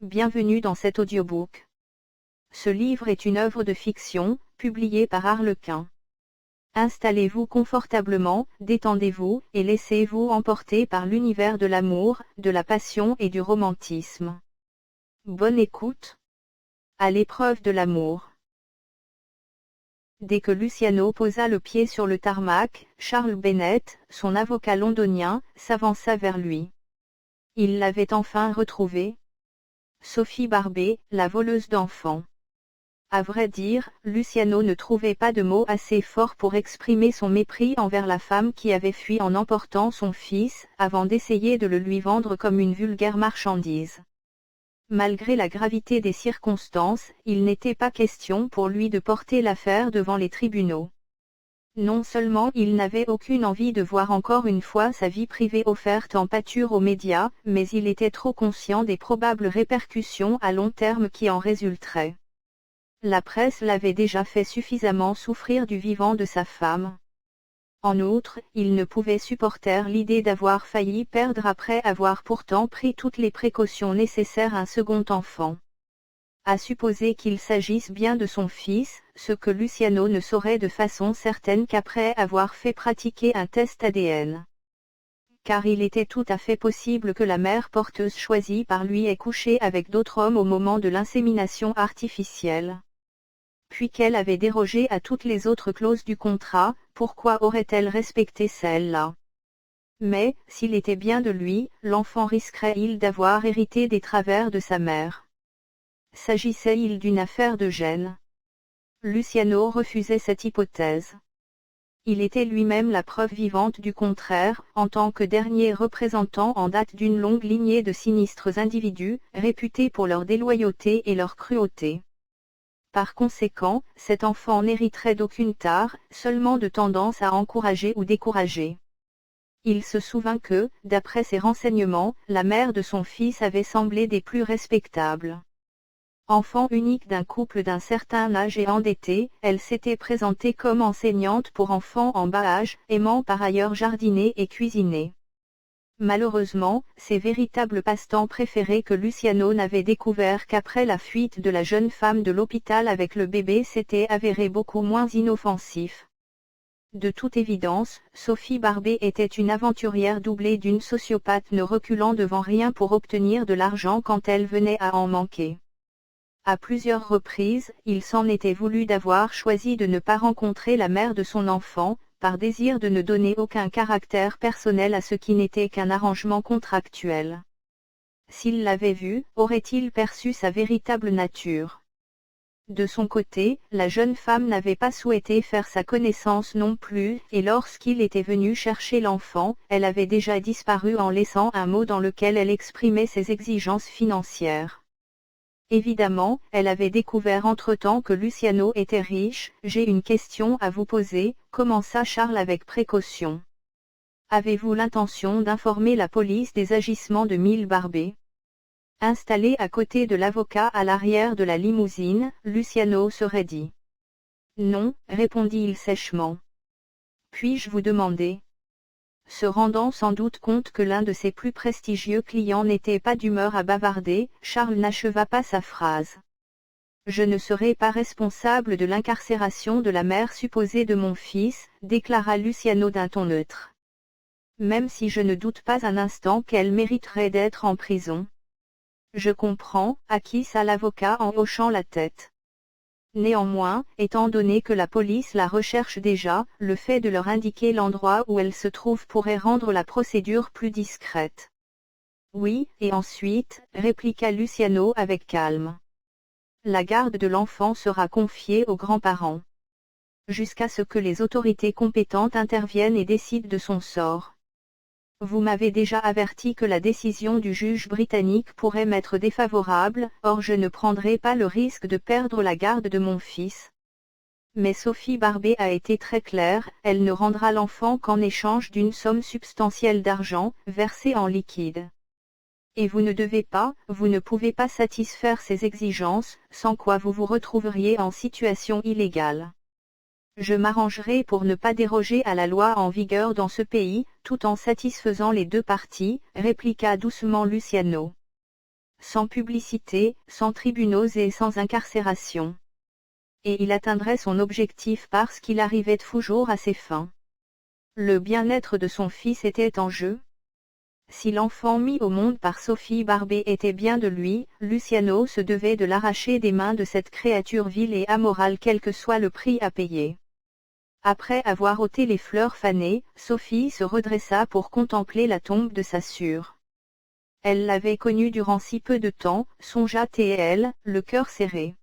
Bienvenue dans cet audiobook. Ce livre est une œuvre de fiction, publiée par Harlequin. Installez-vous confortablement, détendez-vous, et laissez-vous emporter par l'univers de l'amour, de la passion et du romantisme. Bonne écoute. À l'épreuve de l'amour. Dès que Luciano posa le pied sur le tarmac, Charles Bennett, son avocat londonien, s'avança vers lui. Il l'avait enfin retrouvée. Sophie Barbé, la voleuse d'enfants. À vrai dire, Luciano ne trouvait pas de mots assez forts pour exprimer son mépris envers la femme qui avait fui en emportant son fils, avant d'essayer de le lui vendre comme une vulgaire marchandise. Malgré la gravité des circonstances, il n'était pas question pour lui de porter l'affaire devant les tribunaux. Non seulement il n'avait aucune envie de voir encore une fois sa vie privée offerte en pâture aux médias, mais il était trop conscient des probables répercussions à long terme qui en résulteraient. La presse l'avait déjà fait suffisamment souffrir du vivant de sa femme. En outre, il ne pouvait supporter l'idée d'avoir failli perdre après avoir pourtant pris toutes les précautions nécessaires à un second enfant. À supposer qu'il s'agisse bien de son fils, ce que Luciano ne saurait de façon certaine qu'après avoir fait pratiquer un test ADN. Car il était tout à fait possible que la mère porteuse choisie par lui ait couché avec d'autres hommes au moment de l'insémination artificielle. Puis qu'elle avait dérogé à toutes les autres clauses du contrat, pourquoi aurait-elle respecté celle-là? Mais, s'il était bien de lui, l'enfant risquerait-il d'avoir hérité des travers de sa mère? S'agissait-il d'une affaire de gènes? Luciano refusait cette hypothèse. Il était lui-même la preuve vivante du contraire, en tant que dernier représentant en date d'une longue lignée de sinistres individus, réputés pour leur déloyauté et leur cruauté. Par conséquent, cet enfant n'hériterait d'aucune tare, seulement de tendance à encourager ou décourager. Il se souvint que, d'après ses renseignements, la mère de son fils avait semblé des plus respectables. Enfant unique d'un couple d'un certain âge et endettée, elle s'était présentée comme enseignante pour enfants en bas âge, aimant par ailleurs jardiner et cuisiner. Malheureusement, ses véritables passe-temps préférés que Luciano n'avait découvert qu'après la fuite de la jeune femme de l'hôpital avec le bébé s'étaient avérés beaucoup moins inoffensifs. De toute évidence, Sophie Barbé était une aventurière doublée d'une sociopathe ne reculant devant rien pour obtenir de l'argent quand elle venait à en manquer. À plusieurs reprises, il s'en était voulu d'avoir choisi de ne pas rencontrer la mère de son enfant, par désir de ne donner aucun caractère personnel à ce qui n'était qu'un arrangement contractuel. S'il l'avait vue, aurait-il perçu sa véritable nature? De son côté, la jeune femme n'avait pas souhaité faire sa connaissance non plus, et lorsqu'il était venu chercher l'enfant, elle avait déjà disparu en laissant un mot dans lequel elle exprimait ses exigences financières. Évidemment, elle avait découvert entre-temps que Luciano était riche. J'ai une question à vous poser, commença Charles avec précaution. Avez-vous l'intention d'informer la police des agissements de Mille Barbé? Installé à côté de l'avocat à l'arrière de la limousine, Luciano se raidit. Non, répondit-il sèchement. Puis-je vous demander? Se rendant sans doute compte que l'un de ses plus prestigieux clients n'était pas d'humeur à bavarder, Charles n'acheva pas sa phrase. Je ne serai pas responsable de l'incarcération de la mère supposée de mon fils, déclara Luciano d'un ton neutre. Même si je ne doute pas un instant qu'elle mériterait d'être en prison. Je comprends, acquissa l'avocat en hochant la tête. Néanmoins, étant donné que la police la recherche déjà, le fait de leur indiquer l'endroit où elle se trouve pourrait rendre la procédure plus discrète. Oui, et ensuite, répliqua Luciano avec calme. La garde de l'enfant sera confiée aux grands-parents. Jusqu'à ce que les autorités compétentes interviennent et décident de son sort. Vous m'avez déjà averti que la décision du juge britannique pourrait m'être défavorable, or je ne prendrai pas le risque de perdre la garde de mon fils. Mais Sophie Barbé a été très claire, elle ne rendra l'enfant qu'en échange d'une somme substantielle d'argent, versée en liquide. Et vous ne pouvez pas satisfaire ces exigences, sans quoi vous vous retrouveriez en situation illégale. Je m'arrangerai pour ne pas déroger à la loi en vigueur dans ce pays, tout en satisfaisant les deux parties, répliqua doucement Luciano. sans publicité, sans tribunaux et sans incarcération. Et il atteindrait son objectif parce qu'il arrivait toujours à ses fins. Le bien-être de son fils était en jeu. Si l'enfant mis au monde par Sophie Barbé était bien de lui, Luciano se devait de l'arracher des mains de cette créature vile et amorale quel que soit le prix à payer. Après avoir ôté les fleurs fanées, Sophie se redressa pour contempler la tombe de sa sœur. Elle l'avait connue durant si peu de temps, songea-t-elle, le cœur serré.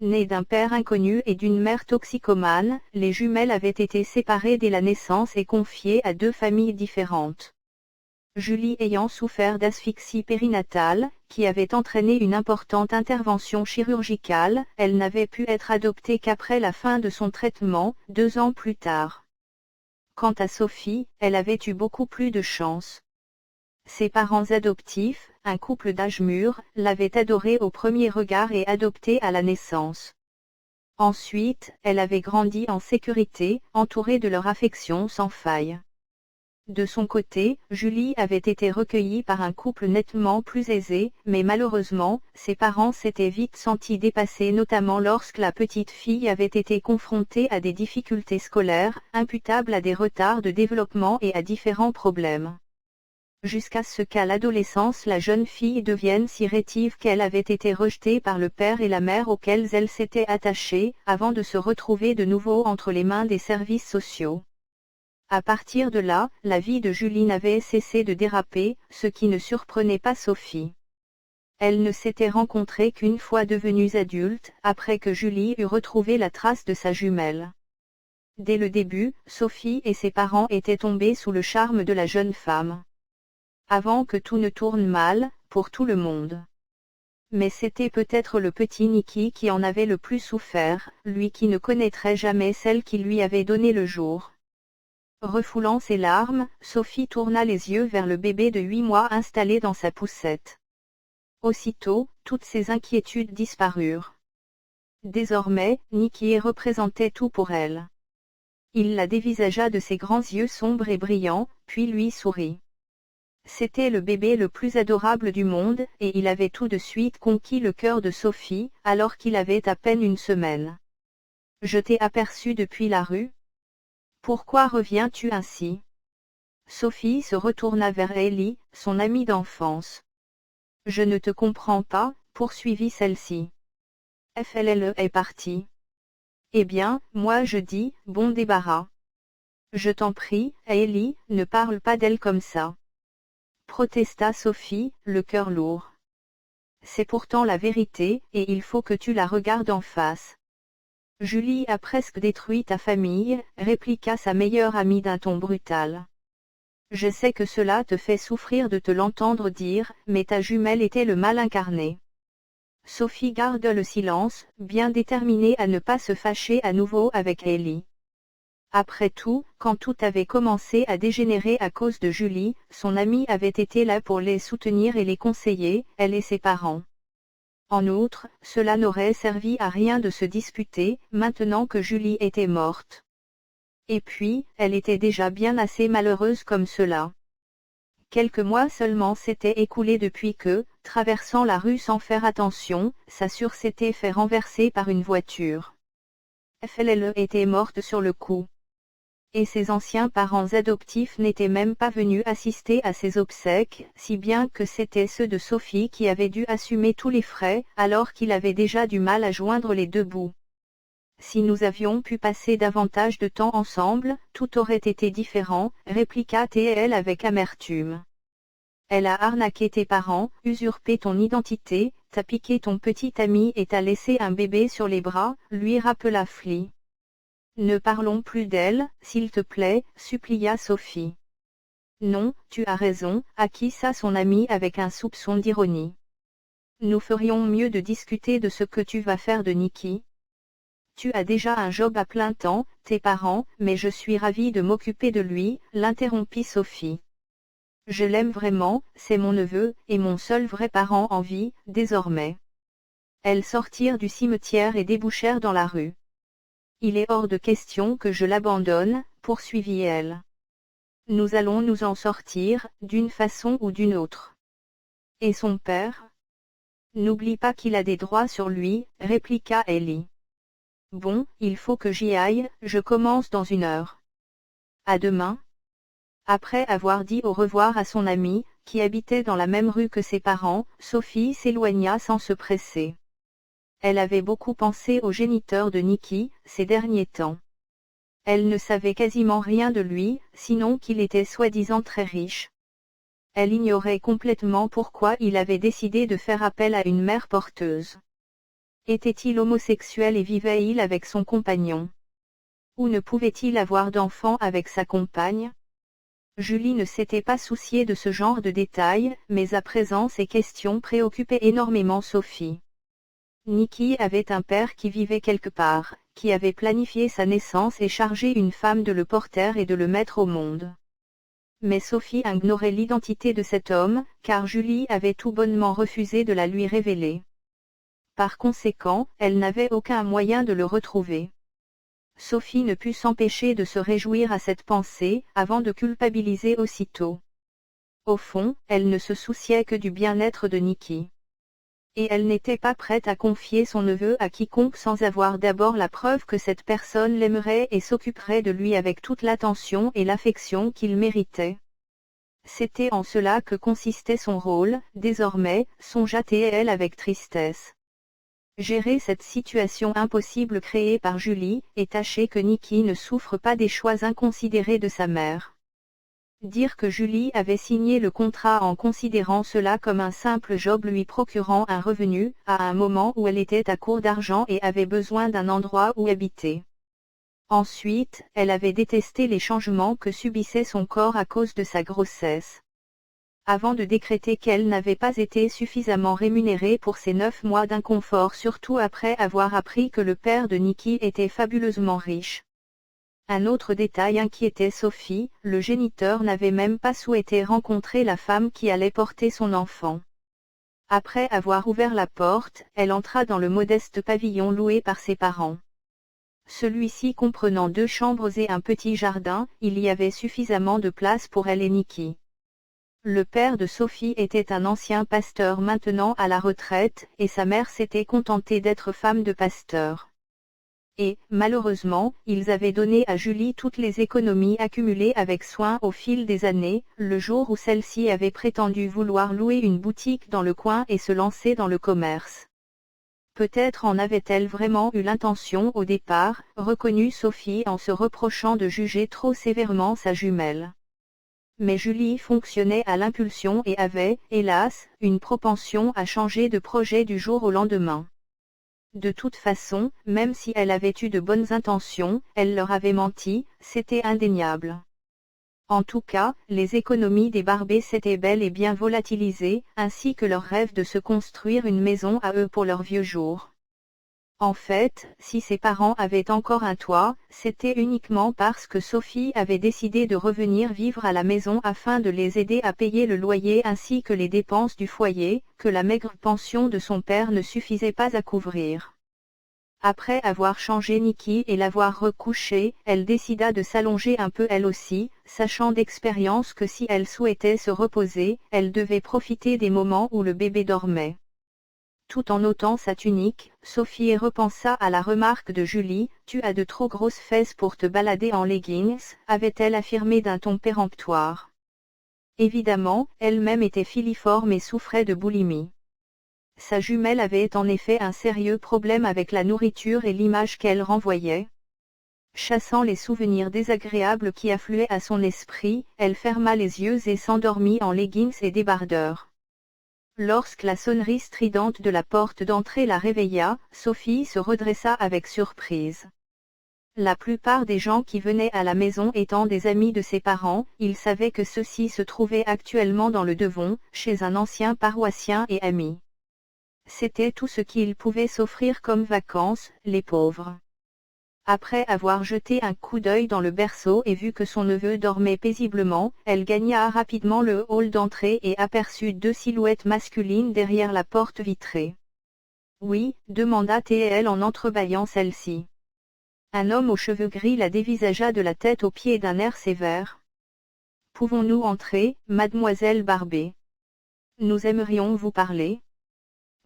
Nées d'un père inconnu et d'une mère toxicomane, les jumelles avaient été séparées dès la naissance et confiées à deux familles différentes. Julie ayant souffert d'asphyxie périnatale, qui avait entraîné une importante intervention chirurgicale, elle n'avait pu être adoptée qu'après la fin de son traitement, 2 ans plus tard. Quant à Sophie, elle avait eu beaucoup plus de chance. Ses parents adoptifs, un couple d'âge mûr, l'avaient adorée au premier regard et adoptée à la naissance. Ensuite, elle avait grandi en sécurité, entourée de leur affection sans faille. De son côté, Julie avait été recueillie par un couple nettement plus aisé, mais malheureusement, ses parents s'étaient vite sentis dépassés notamment lorsque la petite fille avait été confrontée à des difficultés scolaires, imputables à des retards de développement et à différents problèmes. Jusqu'à ce qu'à l'adolescence la jeune fille devienne si rétive qu'elle avait été rejetée par le père et la mère auxquels elle s'était attachée, avant de se retrouver de nouveau entre les mains des services sociaux. À partir de là, la vie de Julie n'avait cessé de déraper, ce qui ne surprenait pas Sophie. Elles ne s'étaient rencontrées qu'une fois devenues adultes, après que Julie eut retrouvé la trace de sa jumelle. Dès le début, Sophie et ses parents étaient tombés sous le charme de la jeune femme. Avant que tout ne tourne mal, pour tout le monde. Mais c'était peut-être le petit Nicky qui en avait le plus souffert, lui qui ne connaîtrait jamais celle qui lui avait donné le jour. Refoulant ses larmes, Sophie tourna les yeux vers le bébé de 8 mois installé dans sa poussette. Aussitôt, toutes ses inquiétudes disparurent. Désormais, Nicky représentait tout pour elle. Il la dévisagea de ses grands yeux sombres et brillants, puis lui sourit. C'était le bébé le plus adorable du monde, et il avait tout de suite conquis le cœur de Sophie, alors qu'il avait à peine 1 semaine. « Je t'ai aperçu depuis la rue. Pourquoi reviens-tu ainsi ?» Sophie se retourna vers Ellie, son amie d'enfance. « Je ne te comprends pas, » poursuivit celle-ci. « FLLE est partie. »« Eh bien, moi je dis, bon débarras. »« Je t'en prie, Ellie, ne parle pas d'elle comme ça. » Protesta Sophie, le cœur lourd. C'est pourtant la vérité, et il faut que tu la regardes en face. Julie a presque détruit ta famille, répliqua sa meilleure amie d'un ton brutal. Je sais que cela te fait souffrir de te l'entendre dire, mais ta jumelle était le mal incarné. Sophie garde le silence, bien déterminée à ne pas se fâcher à nouveau avec Ellie. Après tout, quand tout avait commencé à dégénérer à cause de Julie, son amie avait été là pour les soutenir et les conseiller, elle et ses parents. En outre, cela n'aurait servi à rien de se disputer, maintenant que Julie était morte. Et puis, elle était déjà bien assez malheureuse comme cela. Quelques mois seulement s'étaient écoulés depuis que, traversant la rue sans faire attention, sa sœur s'était fait renverser par une voiture. FLLE était morte sur le coup. Et ses anciens parents adoptifs n'étaient même pas venus assister à ses obsèques, si bien que c'étaient ceux de Sophie qui avaient dû assumer tous les frais, alors qu'il avait déjà du mal à joindre les deux bouts. Si nous avions pu passer davantage de temps ensemble, tout aurait été différent, répliqua T.L. avec amertume. Elle a arnaqué tes parents, usurpé ton identité, t'a piqué ton petit ami et t'a laissé un bébé sur les bras, lui rappela Flea. Ne parlons plus d'elle, s'il te plaît, supplia Sophie. Non, tu as raison, acquiesça son ami avec un soupçon d'ironie. Nous ferions mieux de discuter de ce que tu vas faire de Nicky. Tu as déjà un job à plein temps, tes parents, mais je suis ravie de m'occuper de lui, l'interrompit Sophie. Je l'aime vraiment, c'est mon neveu, et mon seul vrai parent en vie, désormais. Elles sortirent du cimetière et débouchèrent dans la rue. Il est hors de question que je l'abandonne, poursuivit-elle. Nous allons nous en sortir, d'une façon ou d'une autre. Et son père ? N'oublie pas qu'il a des droits sur lui, répliqua Ellie. Bon, il faut que j'y aille, je commence dans 1 heure. À demain. Après avoir dit au revoir à son amie, qui habitait dans la même rue que ses parents, Sophie s'éloigna sans se presser. Elle avait beaucoup pensé au géniteur de Nikki, ces derniers temps. Elle ne savait quasiment rien de lui, sinon qu'il était soi-disant très riche. Elle ignorait complètement pourquoi il avait décidé de faire appel à une mère porteuse. Était-il homosexuel et vivait-il avec son compagnon? Ou ne pouvait-il avoir d'enfant avec sa compagne? Julie ne s'était pas souciée de ce genre de détails, mais à présent ces questions préoccupaient énormément Sophie. Nikki avait un père qui vivait quelque part, qui avait planifié sa naissance et chargé une femme de le porter et de le mettre au monde. Mais Sophie ignorait l'identité de cet homme, car Julie avait tout bonnement refusé de la lui révéler. Par conséquent, elle n'avait aucun moyen de le retrouver. Sophie ne put s'empêcher de se réjouir à cette pensée, avant de culpabiliser aussitôt. Au fond, elle ne se souciait que du bien-être de Nikki. Et elle n'était pas prête à confier son neveu à quiconque sans avoir d'abord la preuve que cette personne l'aimerait et s'occuperait de lui avec toute l'attention et l'affection qu'il méritait. C'était en cela que consistait son rôle, désormais, songea-t-elle avec tristesse. Gérer cette situation impossible créée par Julie, et tâcher que Nikki ne souffre pas des choix inconsidérés de sa mère. Dire que Julie avait signé le contrat en considérant cela comme un simple job lui procurant un revenu, à un moment où elle était à court d'argent et avait besoin d'un endroit où habiter. Ensuite, elle avait détesté les changements que subissait son corps à cause de sa grossesse. Avant de décréter qu'elle n'avait pas été suffisamment rémunérée pour ses 9 mois d'inconfort, surtout après avoir appris que le père de Nikki était fabuleusement riche. Un autre détail inquiétait Sophie, le géniteur n'avait même pas souhaité rencontrer la femme qui allait porter son enfant. Après avoir ouvert la porte, elle entra dans le modeste pavillon loué par ses parents. Celui-ci comprenant 2 chambres et un petit jardin, il y avait suffisamment de place pour elle et Nikki. Le père de Sophie était un ancien pasteur maintenant à la retraite, et sa mère s'était contentée d'être femme de pasteur. Et, malheureusement, ils avaient donné à Julie toutes les économies accumulées avec soin au fil des années, le jour où celle-ci avait prétendu vouloir louer une boutique dans le coin et se lancer dans le commerce. Peut-être en avait-elle vraiment eu l'intention au départ, reconnut Sophie en se reprochant de juger trop sévèrement sa jumelle. Mais Julie fonctionnait à l'impulsion et avait, hélas, une propension à changer de projet du jour au lendemain. De toute façon, même si elle avait eu de bonnes intentions, elle leur avait menti, c'était indéniable. En tout cas, les économies des Barbet s'étaient bel et bien volatilisées, ainsi que leur rêve de se construire une maison à eux pour leurs vieux jours. En fait, si ses parents avaient encore un toit, c'était uniquement parce que Sophie avait décidé de revenir vivre à la maison afin de les aider à payer le loyer ainsi que les dépenses du foyer, que la maigre pension de son père ne suffisait pas à couvrir. Après avoir changé Nikki et l'avoir recouchée, elle décida de s'allonger un peu elle aussi, sachant d'expérience que si elle souhaitait se reposer, elle devait profiter des moments où le bébé dormait. Tout en ôtant sa tunique, Sophie repensa à la remarque de Julie, « Tu as de trop grosses fesses pour te balader en leggings », avait-elle affirmé d'un ton péremptoire. Évidemment, elle-même était filiforme et souffrait de boulimie. Sa jumelle avait en effet un sérieux problème avec la nourriture et l'image qu'elle renvoyait. Chassant les souvenirs désagréables qui affluaient à son esprit, elle ferma les yeux et s'endormit en leggings et débardeur. Lorsque la sonnerie stridente de la porte d'entrée la réveilla, Sophie se redressa avec surprise. La plupart des gens qui venaient à la maison étant des amis de ses parents, il savait que ceux-ci se trouvaient actuellement dans le Devon, chez un ancien paroissien et ami. C'était tout ce qu'ils pouvaient s'offrir comme vacances, les pauvres. Après avoir jeté un coup d'œil dans le berceau et vu que son neveu dormait paisiblement, elle gagna rapidement le hall d'entrée et aperçut 2 silhouettes masculines derrière la porte vitrée. « Oui » demanda-t-elle en entrebâillant celle-ci. Un homme aux cheveux gris la dévisagea de la tête aux pieds d'un air sévère. « Pouvons-nous entrer, mademoiselle Barbet ? Nous aimerions vous parler. »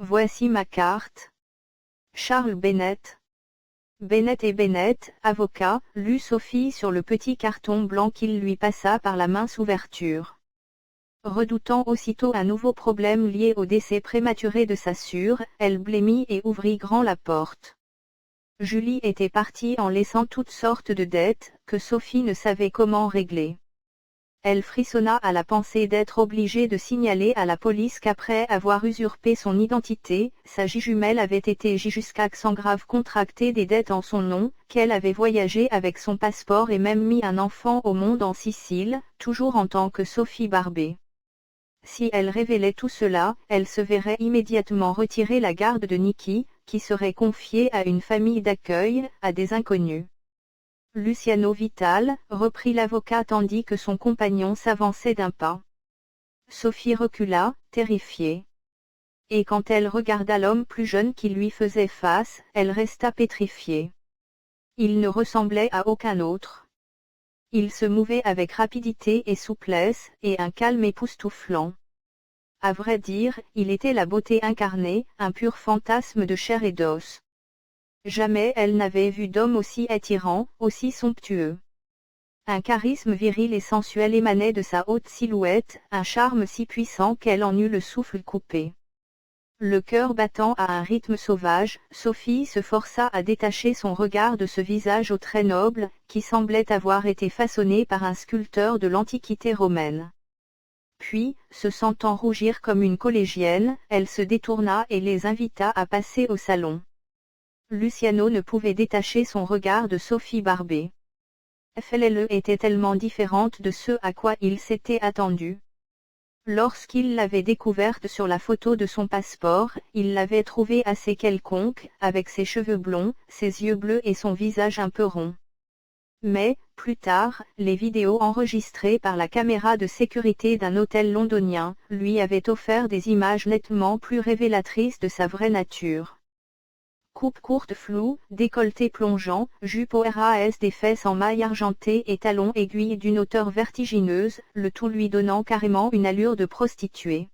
Voici ma carte. Charles Bennett. Bennett et Bennett, avocat, lut Sophie sur le petit carton blanc qu'il lui passa par la mince ouverture. Redoutant aussitôt un nouveau problème lié au décès prématuré de sa sœur, elle blêmit et ouvrit grand la porte. Julie était partie en laissant toutes sortes de dettes, que Sophie ne savait comment régler. Elle frissonna à la pensée d'être obligée de signaler à la police qu'après avoir usurpé son identité, sa jumelle avait été jusqu'à sans grave contracté des dettes en son nom, qu'elle avait voyagé avec son passeport et même mis un enfant au monde en Sicile, toujours en tant que Sophie Barbé. Si elle révélait tout cela, elle se verrait immédiatement retirer la garde de Nikki, qui serait confiée à une famille d'accueil, à des inconnus. Luciano Vital, reprit l'avocat tandis que son compagnon s'avançait d'un pas. Sophie recula, terrifiée. Et quand elle regarda l'homme plus jeune qui lui faisait face, elle resta pétrifiée. Il ne ressemblait à aucun autre. Il se mouvait avec rapidité et souplesse, et un calme époustouflant. À vrai dire, il était la beauté incarnée, un pur fantasme de chair et d'os. Jamais elle n'avait vu d'homme aussi attirant, aussi somptueux. Un charisme viril et sensuel émanait de sa haute silhouette, un charme si puissant qu'elle en eut le souffle coupé. Le cœur battant à un rythme sauvage, Sophie se força à détacher son regard de ce visage aux traits nobles, qui semblait avoir été façonné par un sculpteur de l'Antiquité romaine. Puis, se sentant rougir comme une collégienne, elle se détourna et les invita à passer au salon. Luciano ne pouvait détacher son regard de Sophie Barbé. Elle était tellement différente de ce à quoi il s'était attendu. Lorsqu'il l'avait découverte sur la photo de son passeport, il l'avait trouvée assez quelconque, avec ses cheveux blonds, ses yeux bleus et son visage un peu rond. Mais, plus tard, les vidéos enregistrées par la caméra de sécurité d'un hôtel londonien, lui avaient offert des images nettement plus révélatrices de sa vraie nature. Coupe courte floue, décolleté plongeant, jupe au ras des fesses en mailles argentées et talons aiguilles d'une hauteur vertigineuse, le tout lui donnant carrément une allure de prostituée.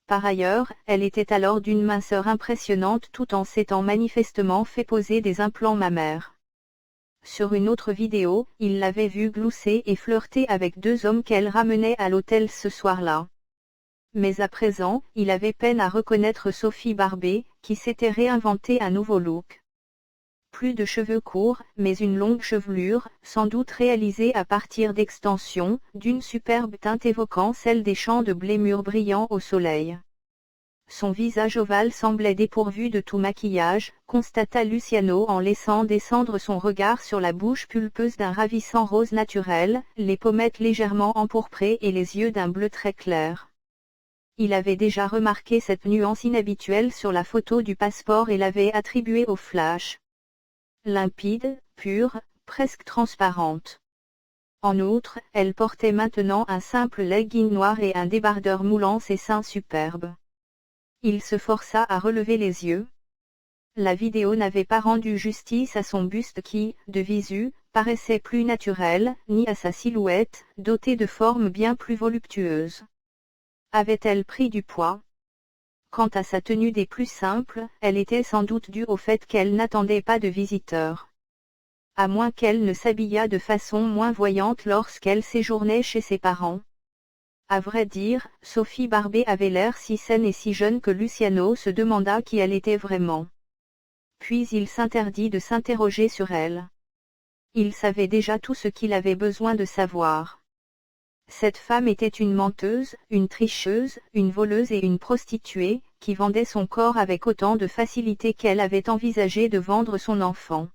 Par ailleurs, elle était alors d'une minceur impressionnante tout en s'étant manifestement fait poser des implants mammaires. Sur une autre vidéo, il l'avait vue glousser et flirter avec deux hommes qu'elle ramenait à l'hôtel ce soir-là. Mais à présent, il avait peine à reconnaître Sophie Barbé, qui s'était réinventé un nouveau look. Plus de cheveux courts, mais une longue chevelure, sans doute réalisée à partir d'extensions, d'une superbe teinte évoquant celle des champs de blé mûr brillants au soleil. Son visage ovale semblait dépourvu de tout maquillage, constata Luciano en laissant descendre son regard sur la bouche pulpeuse d'un ravissant rose naturel, les pommettes légèrement empourprées et les yeux d'un bleu très clair. Il avait déjà remarqué cette nuance inhabituelle sur la photo du passeport et l'avait attribuée au flash. Limpide, pure, presque transparente. En outre, elle portait maintenant un simple legging noir et un débardeur moulant ses seins superbes. Il se força à relever les yeux. La vidéo n'avait pas rendu justice à son buste qui, de visu, paraissait plus naturel, ni à sa silhouette, dotée de formes bien plus voluptueuses. Avait-elle pris du poids? Quant à sa tenue des plus simples, elle était sans doute due au fait qu'elle n'attendait pas de visiteurs. À moins qu'elle ne s'habillât de façon moins voyante lorsqu'elle séjournait chez ses parents. À vrai dire, Sophie Barbé avait l'air si saine et si jeune que Luciano se demanda qui elle était vraiment. Puis il s'interdit de s'interroger sur elle. Il savait déjà tout ce qu'il avait besoin de savoir. Cette femme était une menteuse, une tricheuse, une voleuse et une prostituée, qui vendait son corps avec autant de facilité qu'elle avait envisagé de vendre son enfant.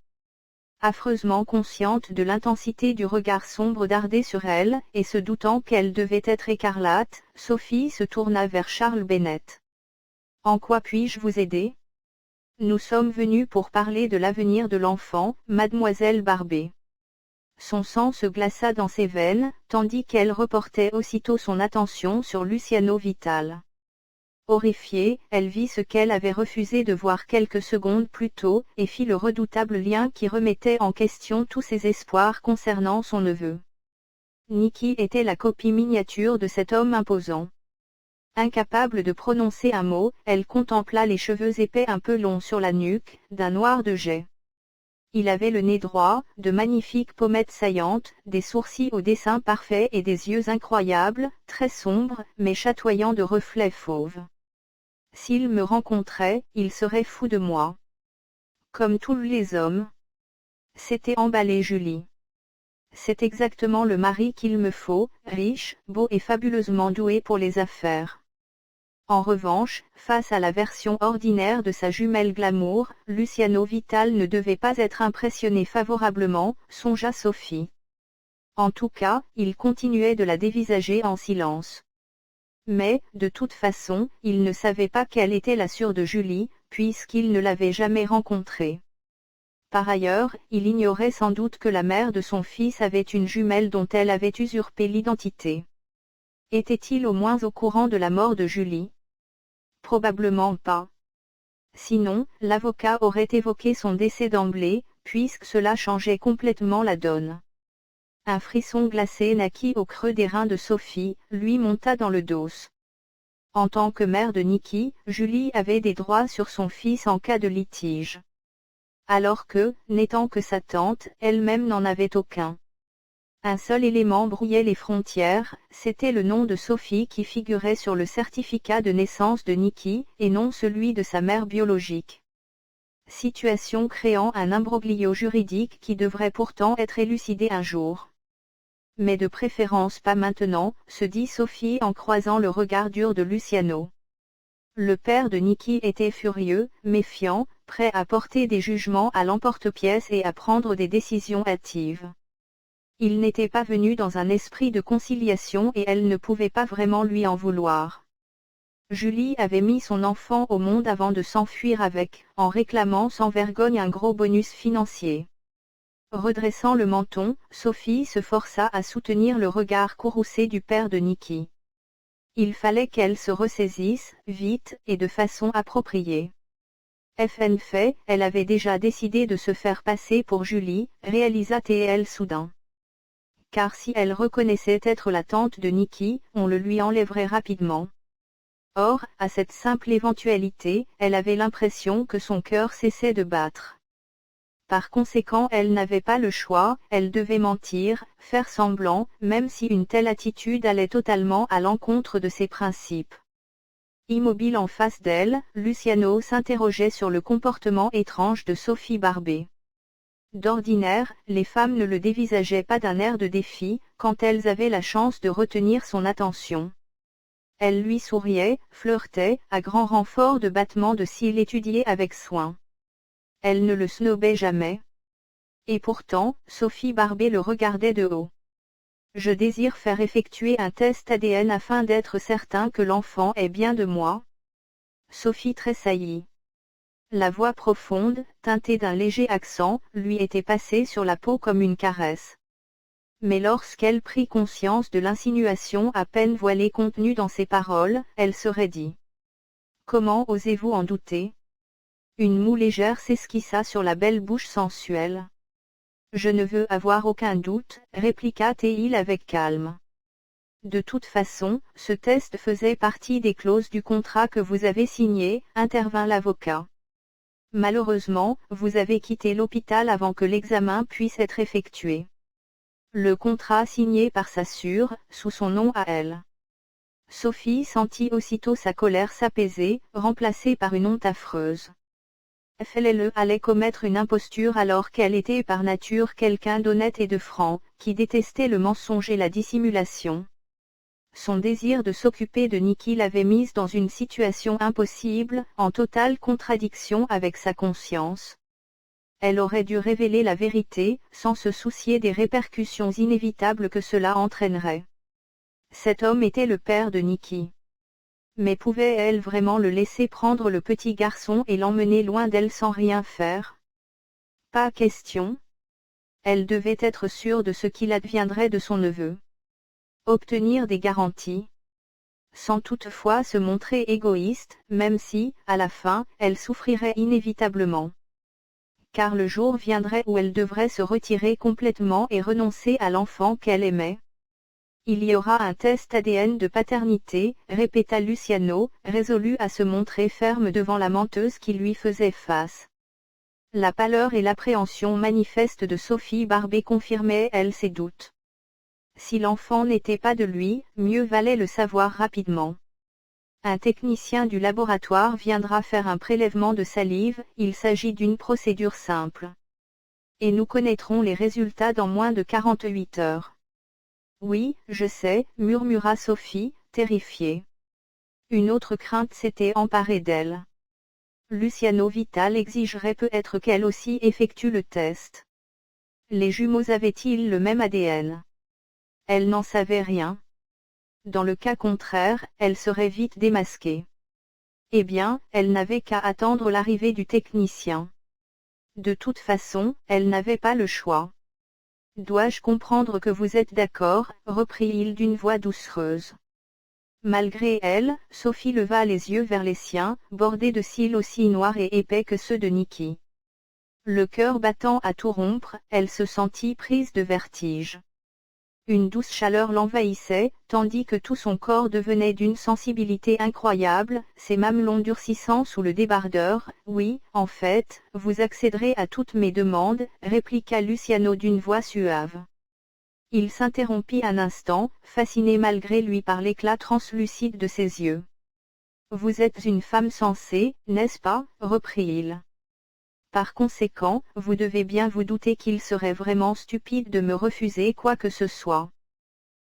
Affreusement consciente de l'intensité du regard sombre dardé sur elle, et se doutant qu'elle devait être écarlate, Sophie se tourna vers Charles Bennett. « En quoi puis-je vous aider ? Nous sommes venus pour parler de l'avenir de l'enfant, mademoiselle Barbé. » Son sang se glaça dans ses veines, tandis qu'elle reportait aussitôt son attention sur Luciano Vital. Horrifiée, elle vit ce qu'elle avait refusé de voir quelques secondes plus tôt, et fit le redoutable lien qui remettait en question tous ses espoirs concernant son neveu. Nikki était la copie miniature de cet homme imposant. Incapable de prononcer un mot, elle contempla les cheveux épais un peu longs sur la nuque, d'un noir de jais. Il avait le nez droit, de magnifiques pommettes saillantes, des sourcils au dessin parfait et des yeux incroyables, très sombres, mais chatoyants de reflets fauves. S'il me rencontrait, il serait fou de moi. Comme tous les hommes. S'était emballée Julie. C'est exactement le mari qu'il me faut, riche, beau et fabuleusement doué pour les affaires. En revanche, face à la version ordinaire de sa jumelle glamour, Luciano Vital ne devait pas être impressionné favorablement, songea Sophie. En tout cas, il continuait de la dévisager en silence. Mais, de toute façon, il ne savait pas quelle était la sœur de Julie, puisqu'il ne l'avait jamais rencontrée. Par ailleurs, il ignorait sans doute que la mère de son fils avait une jumelle dont elle avait usurpé l'identité. Était-il au moins au courant de la mort de Julie ? Probablement pas. Sinon, l'avocat aurait évoqué son décès d'emblée, puisque cela changeait complètement la donne. Un frisson glacé naquit au creux des reins de Sophie, lui monta dans le dos. En tant que mère de Niki, Julie avait des droits sur son fils en cas de litige. Alors que, n'étant que sa tante, elle-même n'en avait aucun. Un seul élément brouillait les frontières, c'était le nom de Sophie qui figurait sur le certificat de naissance de Niki, et non celui de sa mère biologique. Situation créant un imbroglio juridique qui devrait pourtant être élucidé un jour. Mais de préférence pas maintenant, se dit Sophie en croisant le regard dur de Luciano. Le père de Niki était furieux, méfiant, prêt à porter des jugements à l'emporte-pièce et à prendre des décisions hâtives. Il n'était pas venu dans un esprit de conciliation et elle ne pouvait pas vraiment lui en vouloir. Julie avait mis son enfant au monde avant de s'enfuir avec, en réclamant sans vergogne un gros bonus financier. Redressant le menton, Sophie se força à soutenir le regard courroucé du père de Niki. Il fallait qu'elle se ressaisisse, vite, et de façon appropriée. En fait, elle avait déjà décidé de se faire passer pour Julie, réalisa-t-elle soudain. Car si elle reconnaissait être la tante de Niki, on le lui enlèverait rapidement. Or, à cette simple éventualité, elle avait l'impression que son cœur cessait de battre. Par conséquent, elle n'avait pas le choix, elle devait mentir, faire semblant, même si une telle attitude allait totalement à l'encontre de ses principes. Immobile en face d'elle, Luciano s'interrogeait sur le comportement étrange de Sophie Barbé. D'ordinaire, les femmes ne le dévisageaient pas d'un air de défi, quand elles avaient la chance de retenir son attention. Elle lui souriait, flirtait, à grand renfort de battements de cils étudiés avec soin. Elle ne le snobait jamais. Et pourtant, Sophie Barbé le regardait de haut. Je désire faire effectuer un test ADN afin d'être certain que l'enfant est bien de moi. Sophie tressaillit. La voix profonde, teintée d'un léger accent, lui était passée sur la peau comme une caresse. Mais lorsqu'elle prit conscience de l'insinuation à peine voilée contenue dans ses paroles, elle se raidit. Comment osez-vous en douter ? Une moue légère s'esquissa sur la belle bouche sensuelle. Je ne veux avoir aucun doute, répliqua-t-il avec calme. De toute façon, ce test faisait partie des clauses du contrat que vous avez signé, intervint l'avocat. Malheureusement, vous avez quitté l'hôpital avant que l'examen puisse être effectué. Le contrat signé par sa sœur, sous son nom à elle. Sophie sentit aussitôt sa colère s'apaiser, remplacée par une honte affreuse. Elle allait commettre une imposture alors qu'elle était par nature quelqu'un d'honnête et de franc, qui détestait le mensonge et la dissimulation. Son désir de s'occuper de Niki l'avait mise dans une situation impossible, en totale contradiction avec sa conscience. Elle aurait dû révéler la vérité, sans se soucier des répercussions inévitables que cela entraînerait. Cet homme était le père de Niki. Mais pouvait-elle vraiment le laisser prendre le petit garçon et l'emmener loin d'elle sans rien faire ? Pas question. Elle devait être sûre de ce qu'il adviendrait de son neveu. Obtenir des garanties. Sans toutefois se montrer égoïste, même si, à la fin, elle souffrirait inévitablement. Car le jour viendrait où elle devrait se retirer complètement et renoncer à l'enfant qu'elle aimait. Il y aura un test ADN de paternité, répéta Luciano, résolu à se montrer ferme devant la menteuse qui lui faisait face. La pâleur et l'appréhension manifeste de Sophie Barbé confirmaient elle ses doutes. Si l'enfant n'était pas de lui, mieux valait le savoir rapidement. Un technicien du laboratoire viendra faire un prélèvement de salive, il s'agit d'une procédure simple. Et nous connaîtrons les résultats dans moins de 48 heures. Oui, je sais, murmura Sophie, terrifiée. Une autre crainte s'était emparée d'elle. Luciano Vital exigerait peut-être qu'elle aussi effectue le test. Les jumeaux avaient-ils le même ADN? Elle n'en savait rien. Dans le cas contraire, elle serait vite démasquée. Eh bien, elle n'avait qu'à attendre l'arrivée du technicien. De toute façon, elle n'avait pas le choix. Dois-je comprendre que vous êtes d'accord, reprit-il d'une voix doucereuse. Malgré elle, Sophie leva les yeux vers les siens, bordés de cils aussi noirs et épais que ceux de Niki. Le cœur battant à tout rompre, elle se sentit prise de vertige. Une douce chaleur l'envahissait, tandis que tout son corps devenait d'une sensibilité incroyable, ses mamelons durcissant sous le débardeur. « Oui, en fait, vous accéderez à toutes mes demandes, répliqua Luciano d'une voix suave. Il s'interrompit un instant, fasciné malgré lui par l'éclat translucide de ses yeux. « Vous êtes une femme sensée, n'est-ce pas ?» reprit-il. « Par conséquent, vous devez bien vous douter qu'il serait vraiment stupide de me refuser quoi que ce soit.